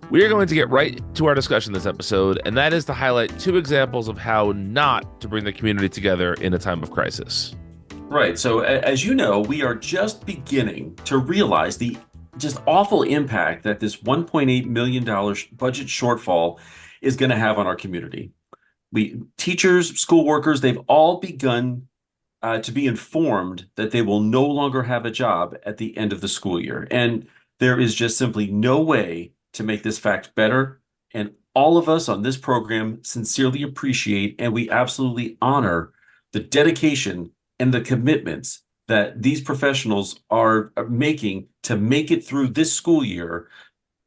We are going to get right to our discussion this episode, and that is to highlight two examples of how not to bring the community together in a time of crisis. Right. So, as you know, we are just beginning to realize the just awful impact that this $1.8 million budget shortfall is going to have on our community. Teachers, school workers, they've all begun to be informed that they will no longer have a job at the end of the school year. And there is just simply no way to make this fact better. And all of us on this program sincerely appreciate and we absolutely honor the dedication and the commitments that these professionals are making to make it through this school year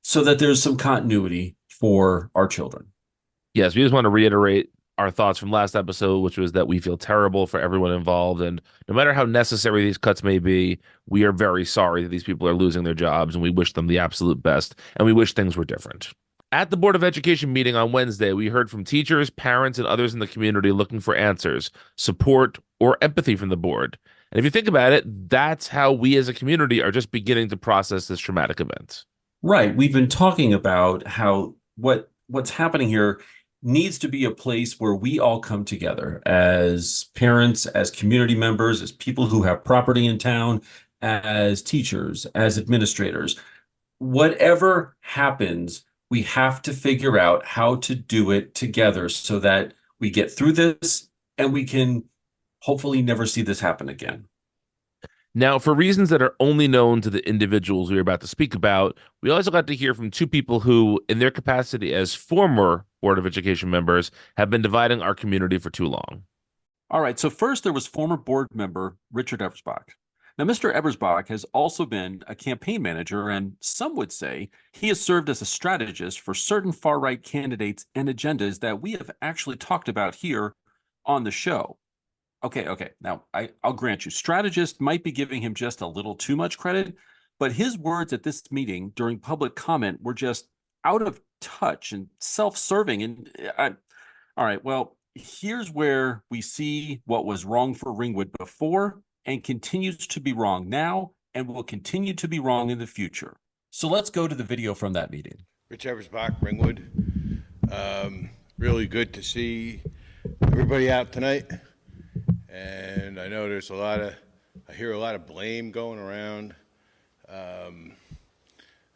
so that there's some continuity for our children. Yes, we just want to reiterate our thoughts from last episode, which was that we feel terrible for everyone involved. And no matter how necessary these cuts may be, we are very sorry that these people are losing their jobs and we wish them the absolute best. And we wish things were different. At the Board of Education meeting on Wednesday, we heard from teachers, parents, and others in the community looking for answers, support, or empathy from the board. And if you think about it, that's how we as a community are just beginning to process this traumatic event. Right. We've been talking about how what's happening here needs to be a place where we all come together as parents, as community members, as people who have property in town, as teachers, as administrators. Whatever happens, we have to figure out how to do it together so that we get through this and we can hopefully never see this happen again. Now, for reasons that are only known to the individuals we are about to speak about, we also got to hear from two people who, in their capacity as former Board of Education members, have been dividing our community for too long. All right, so first there was former board member Richard Ebersbach. Now, Mr. Ebersbach has also been a campaign manager, and some would say he has served as a strategist for certain far-right candidates and agendas that we have actually talked about here on the show. Okay. Now, I'll grant you, strategist might be giving him just a little too much credit, but his words at this meeting during public comment were just out of touch and self-serving. And all right, well, here's where we see what was wrong for Ringwood before and continues to be wrong now and will continue to be wrong in the future. So let's go to the video from that meeting. Rich Ebersbach, Ringwood. Really good to see everybody out tonight. And I know there's I hear a lot of blame going around.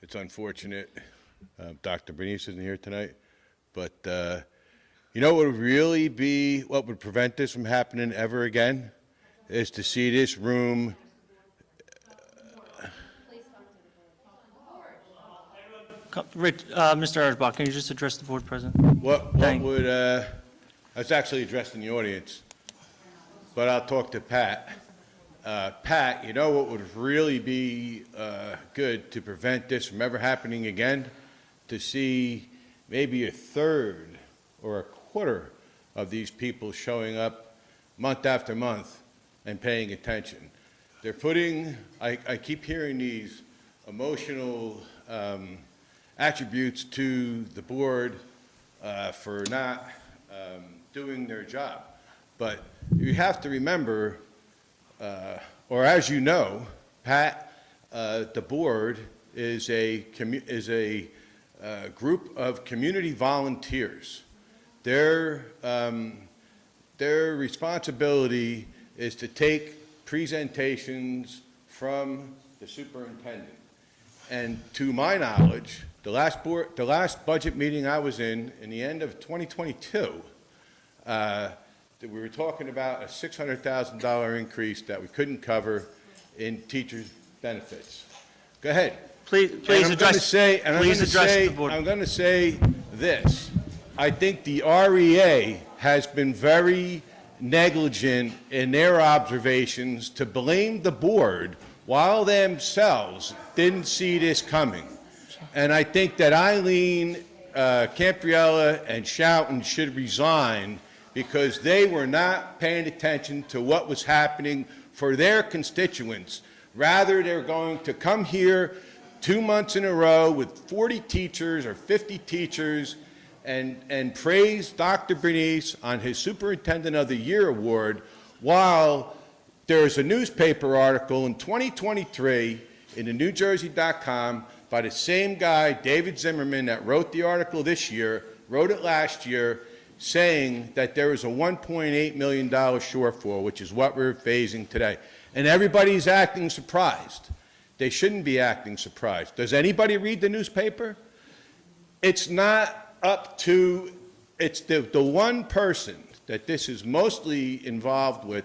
It's unfortunate. Dr. Bernice isn't here tonight. But you know what would prevent this from happening ever again? Is to see this room. Mr. Ebersbach, can you just address the board president? I was actually addressing the audience, but I'll talk to Pat. Pat, you know what would really be good to prevent this from ever happening again? To see maybe a third or a quarter of these people showing up month after month and paying attention. They're putting, I keep hearing these emotional attributes to the board for not doing their job. But you have to remember, or as you know, Pat, the board is a group of community volunteers. Their responsibility is to take presentations from the superintendent. And to my knowledge, the last budget meeting I was in the end of 2022, we were talking about a $600,000 increase that we couldn't cover in teachers' benefits. Go ahead. Please address the board. I'm going to say this. I think the REA has been very negligent in their observations to blame the board while themselves didn't see this coming. And I think that Eileen Campriella and Schouten should resign because they were not paying attention to what was happening for their constituents. Rather, they're going to come here 2 months in a row with 40 teachers or 50 teachers and praise Dr. Bernice on his Superintendent of the Year award, while there's a newspaper article in 2023 in the NewJersey.com by the same guy, David Zimmerman, that wrote the article this year, wrote it last year, saying that there was a $1.8 million shortfall, which is what we're facing today. And everybody's acting surprised. They shouldn't be acting surprised. Does anybody read the newspaper? It's not up to, it's the one person that this is mostly involved with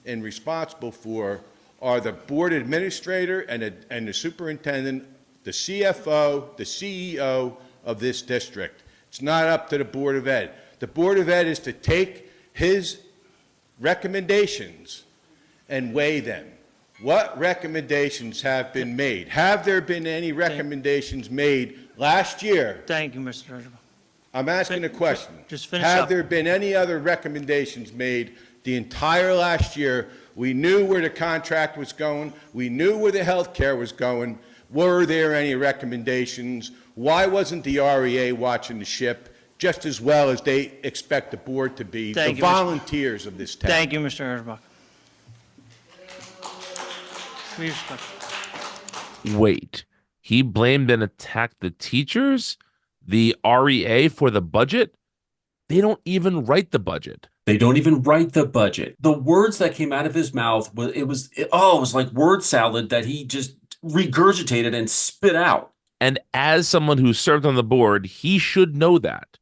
and responsible for are the board administrator and the superintendent, the CFO, the CEO of this district. It's not up to the Board of Ed. The Board of Ed is to take his recommendations and weigh them. What recommendations have been made? Have there been any recommendations made last year? Thank you, Mr. Ebersbach. I'm asking a question. Just finish Have up. there been any other recommendations made the entire last year? We knew where the contract was going. We knew where the health care was going. Were there any recommendations? Why wasn't the REA watching the ship just as well as they expect the board to be, Thank the you, Mr. volunteers of this town? Thank you, Mr. Ebersbach. Be respectful. Wait, he blamed and attacked the teachers, the REA for the budget? They don't even write the budget. They don't even write the budget. The words that came out of his mouth, it was like word salad that he just regurgitated and spit out. And as someone who served on the board, he should know that.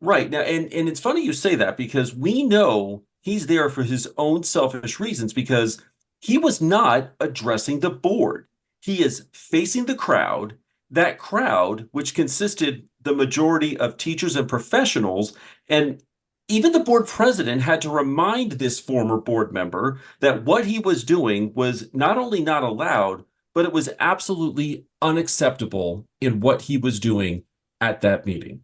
Right. Now, and it's funny you say that because we know he's there for his own selfish reasons because he was not addressing the board. He is facing the crowd, that crowd, which consisted the majority of teachers and professionals. And even the board president had to remind this former board member that what he was doing was not only not allowed, but it was absolutely unacceptable in what he was doing at that meeting.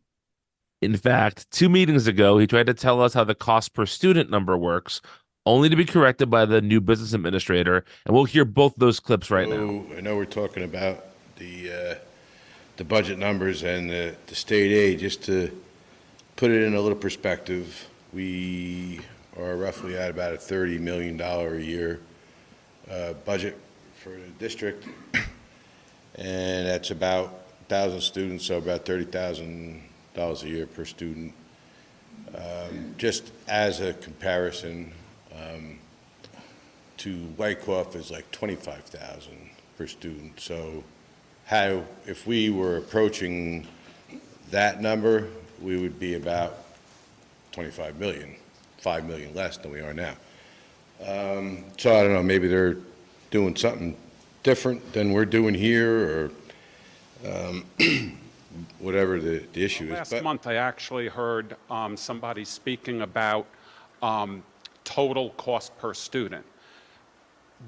In fact, 2 meetings ago, he tried to tell us how the cost per student number works, only to be corrected by the new business administrator. And we'll hear both those clips right now. I know we're talking about the budget numbers and the state aid. Just to put it in a little perspective, we are roughly at about a $30 million a year budget for the district, and that's about 1,000 students, so about $30,000 a year per student. Just as a comparison, to Wyckoff is like 25,000 per student. So if we were approaching that number, we would be about 25 million, 5 million less than we are now. So I don't know, maybe they're doing something different than we're doing here, or whatever the issue is. Last month, I actually heard somebody speaking about total cost per student.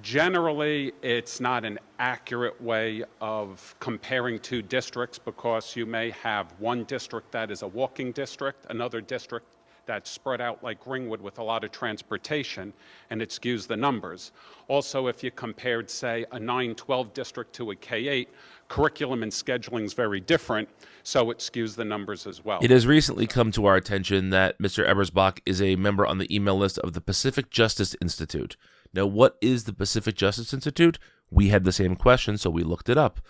Generally, it's not an accurate way of comparing two districts because you may have one district that is a walking district, another district that's spread out like Ringwood with a lot of transportation, and it skews the numbers. Also, if you compared, say, a 9-12 district to a K-8, curriculum and scheduling is very different, so it skews the numbers as well. It has recently come to our attention that Mr. Ebersbach is a member on the email list of the Pacific Justice Institute. Now, what is the Pacific Justice Institute? We had the same question, so we looked it up.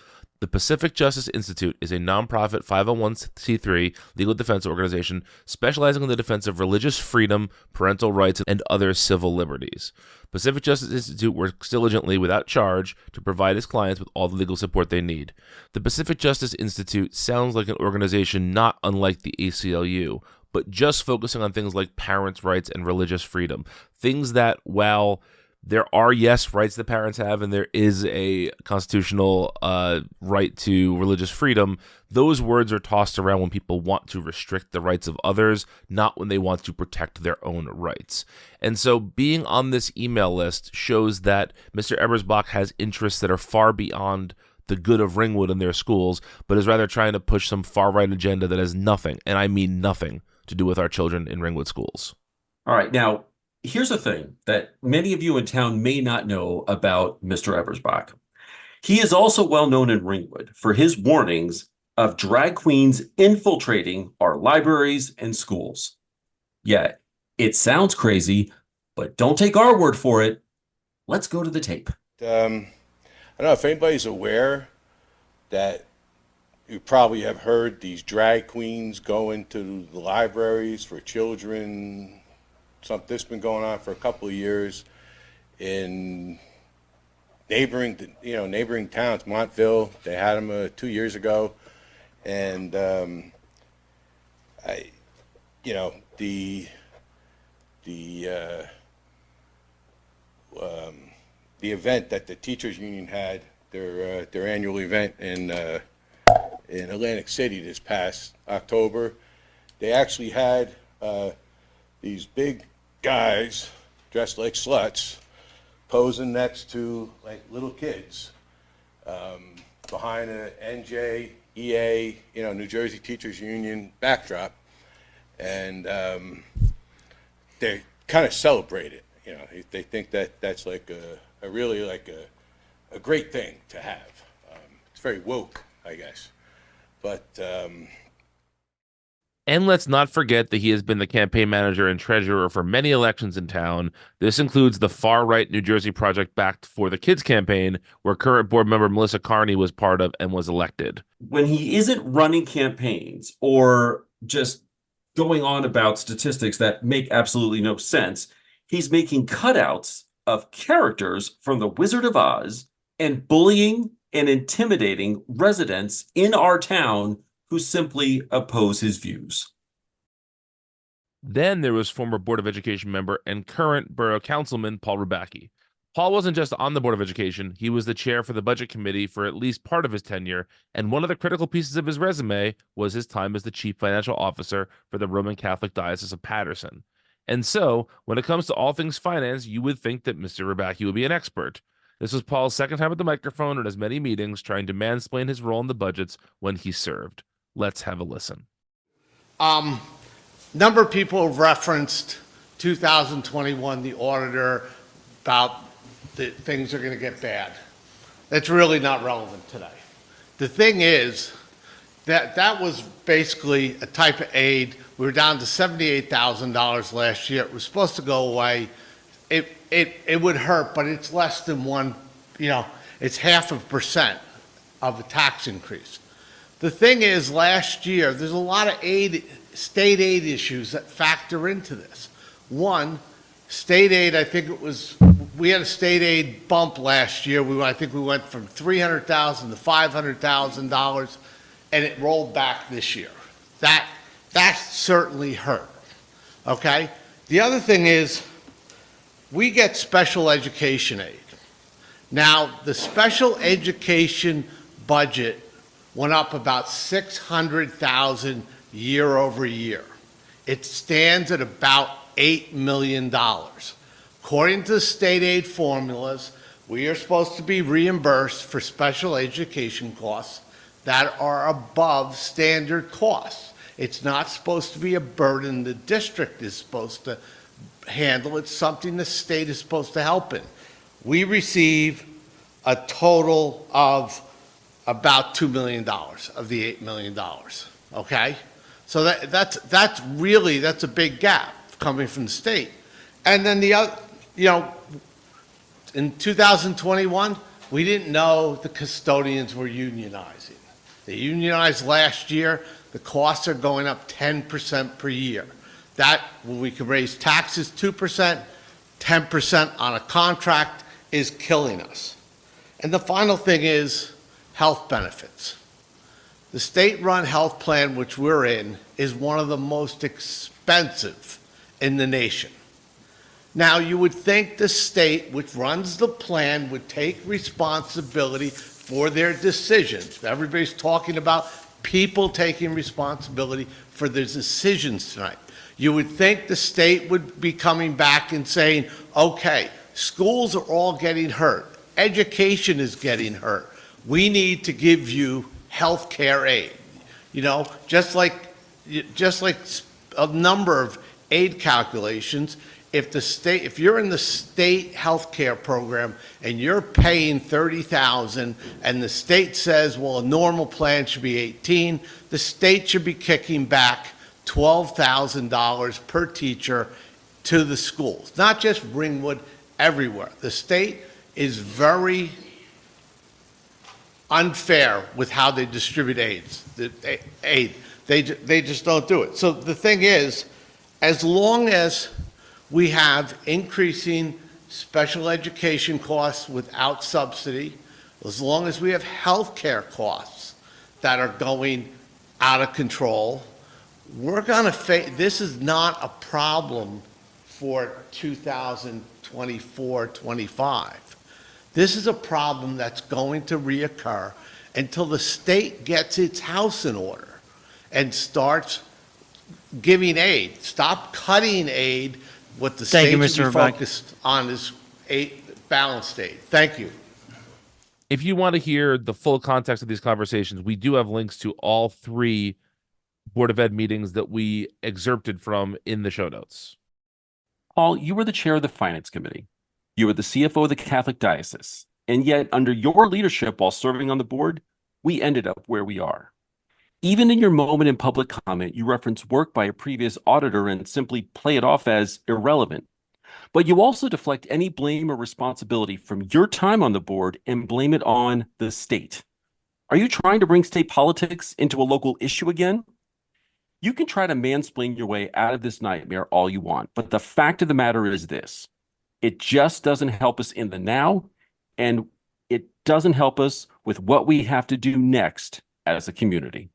The Pacific Justice Institute is a nonprofit 501c3 legal defense organization specializing in the defense of religious freedom, parental rights, and other civil liberties. Pacific Justice Institute works diligently without charge to provide its clients with all the legal support they need. The Pacific Justice Institute sounds like an organization not unlike the ACLU, but just focusing on things like parents' rights and religious freedom. Things that, while there are, yes, rights that parents have, and there is a constitutional right to religious freedom, those words are tossed around when people want to restrict the rights of others, not when they want to protect their own rights. And so being on this email list shows that Mr. Ebersbach has interests that are far beyond the good of Ringwood and their schools, but is rather trying to push some far-right agenda that has nothing, and I mean nothing, to do with our children in Ringwood schools. All right, now, here's a thing that many of you in town may not know about Mr. Ebersbach. He is also well known in Ringwood for his warnings of drag queens infiltrating our libraries and schools. Yeah, it sounds crazy, but don't take our word for it. Let's go to the tape. I don't know if anybody's aware that you probably have heard these drag queens go into the libraries for children. This been going on for a couple of years in neighboring towns. Montville, they had them 2 years ago, and the event that the teachers union had, their annual event in Atlantic City this past October, they actually had these big guys dressed like sluts posing next to like little kids behind a NJEA, New Jersey Teachers Union backdrop, and they kind of celebrate it. They think that that's like a really like a great thing to have. It's very woke, I guess. But And let's not forget that he has been the campaign manager and treasurer for many elections in town. This includes the far-right New Jersey Project Backed for the Kids campaign, where current board member Melissa Carney was part of and was elected. When he isn't running campaigns or just going on about statistics that make absolutely no sense, he's making cutouts of characters from The Wizard of Oz and bullying and intimidating residents in our town who simply oppose his views. Then there was former Board of Education member and current Borough Councilman Paul Rubacki. Paul wasn't just on the Board of Education, he was the chair for the Budget Committee for at least part of his tenure, and one of the critical pieces of his resume was his time as the Chief Financial Officer for the Roman Catholic Diocese of Paterson. And so, when it comes to all things finance, you would think that Mr. Rubacki would be an expert. This was Paul's second time at the microphone and as many meetings trying to mansplain his role in the budgets when he served. Let's have a listen. Number of people have referenced 2021, the auditor, about that things are going to get bad. That's really not relevant today. The thing is that was basically a type of aid. We were down to $78,000 last year. It was supposed to go away. It would hurt, but it's less than it's 0.5% of a tax increase. The thing is, last year, there's a lot of state aid issues that factor into this. One, state aid, we had a state aid bump last year. I think we went from $300,000 to $500,000, and it rolled back this year. That certainly hurt, okay? The other thing is, we get special education aid. Now, the special education budget went up about $600,000 year over year. It stands at about $8 million. According to the state aid formulas, we are supposed to be reimbursed for special education costs that are above standard costs. It's not supposed to be a burden the district is supposed to handle. It's something the state is supposed to help in. We receive a total of about $2 million of the $8 million, okay? So that's a big gap coming from the state. And then the other, in 2021, we didn't know the custodians were unionizing. They unionized last year. The costs are going up 10% per year. That, when we can raise taxes 2%, 10% on a contract is killing us. And the final thing is health benefits. The state-run health plan, which we're in, is one of the most expensive in the nation. Now, you would think the state, which runs the plan, would take responsibility for their decisions. Everybody's talking about people taking responsibility for their decisions tonight. You would think the state would be coming back and saying, okay, schools are all getting hurt. Education is getting hurt. We need to give you health care aid. Just like a number of aid calculations, if you're in the state health care program and you're paying $30,000 and the state says, well, a normal plan should be $18,000, the state should be kicking back $12,000 per teacher to the schools, not just Ringwood, everywhere. The state is very unfair with how they distribute aid. They just don't do it. So the thing is, as long as we have increasing special education costs without subsidy, as long as we have healthcare costs that are going out of control, we're going to face, this is not a problem for 2024, 25. This is a problem that's going to reoccur until the state gets its house in order and starts giving aid. Stop cutting aid. What the Thank state you, should Mr. be Rebecca. focused on is balanced aid. Thank you. If you want to hear the full context of these conversations, we do have links to all 3 Board of Ed meetings that we excerpted from in the show notes. Paul, you were the chair of the Finance Committee. You were the CFO of the Catholic Diocese. And yet, under your leadership while serving on the board, we ended up where we are. Even in your moment in public comment, you reference work by a previous auditor and simply play it off as irrelevant. But you also deflect any blame or responsibility from your time on the board and blame it on the state. Are you trying to bring state politics into a local issue again? You can try to mansplain your way out of this nightmare all you want, but the fact of the matter is this: it just doesn't help us in the now, and it doesn't help us with what we have to do next as a community.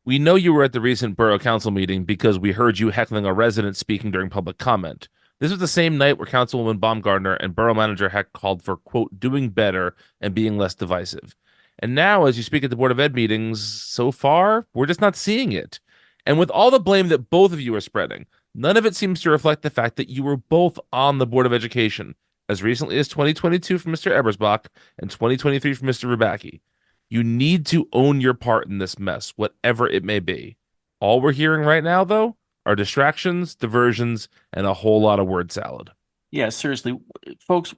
We know you were at the recent Borough Council meeting because we heard you heckling a resident speaking during public comment. This was the same night where Councilwoman Baumgartner and Borough Manager Heck called for, quote, doing better and being less divisive. And now, as you speak at the Board of Ed meetings, so far, we're just not seeing it. And with all the blame that both of you are spreading, none of it seems to reflect the fact that you were both on the Board of Education as recently as 2022 for Mr. Ebersbach and 2023 for Mr. Rachi. You need to own your part in this mess, whatever it may be. All we're hearing right now, though, are distractions, diversions, and a whole lot of word salad. Yeah, seriously, folks,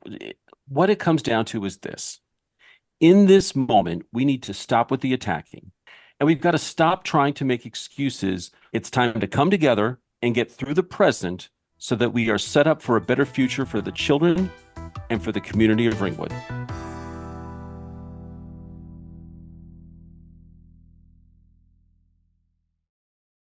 what it comes down to is this. In this moment, we need to stop with the attacking. And we've got to stop trying to make excuses. It's time to come together and get through the present so that we are set up for a better future for the children and for the community of Ringwood.